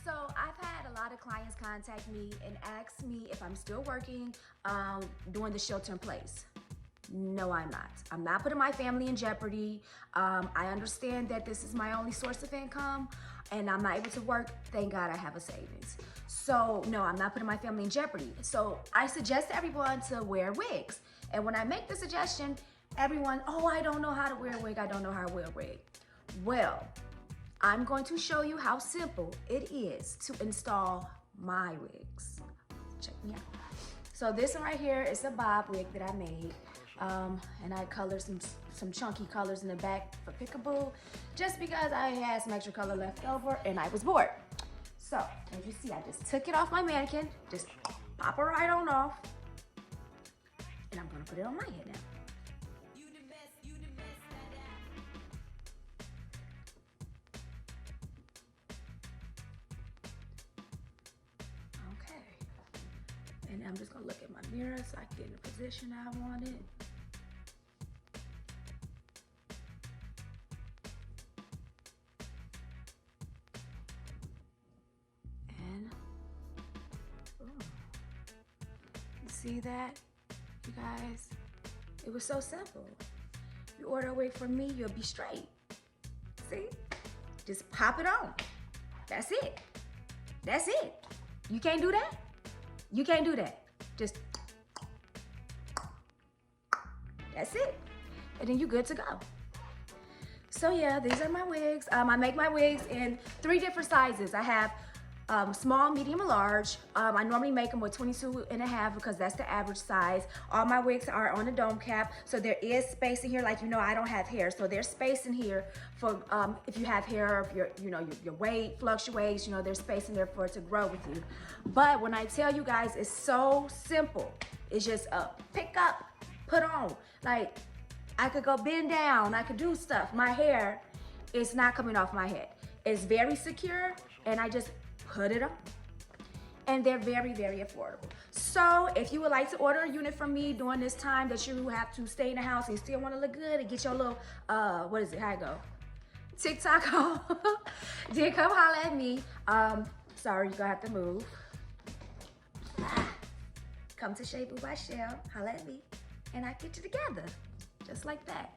So I've had a lot of clients contact me and ask me if I'm still working during the shelter in place. No, I'm not. I'm not putting my family in jeopardy. I understand that this is my only source of income and I'm not able to work. Thank God I have a savings. So no, I'm not putting my family in jeopardy. So I suggest everyone to wear wigs. And when I make the suggestion, everyone, oh, I don't know how to wear a wig. I don't know how to wear a wig. Well, I'm going to show you how simple it is to install my wigs. Check me out. So this one right here is a bob wig that I made. And I colored some chunky colors in the back for pickaboo, just because I had some extra color left over and I was bored. So as you see, I just took it off my mannequin, just pop it right on off. And I'm gonna put it on my head now. And I'm just gonna look at my mirror so I can get in the position I want it. And, ooh. You see that, you guys? It was so simple. You order a wig from me, you'll be straight. See? Just pop it on. That's it. That's it. You can't do that? You can't do that. Just, that's it. And then you're good to go. So yeah, these are my wigs. I make my wigs in 3 different sizes. I have small, medium, and large. I normally make them with 22.5 because that's the average size. All my wigs are on a dome cap, so there is space in here. Like, you know, I don't have hair, so there's space in here for if you have hair, if your weight fluctuates, you know, there's space in there for it to grow with you. But when I tell you guys, it's so simple. It's just pick up, put on. Like, I could go bend down, I could do stuff. My hair is not coming off my head. It's very secure, and I just put it on. And they're very, very affordable. So if you would like to order a unit from me during this time that you have to stay in the house and you still want to look good and get your little, what is it, how it go? TikTok on, then come holler at me. Sorry, you're gonna have to move. Come to Shea Boo by Shell, holler at me, and I get you together, just like that.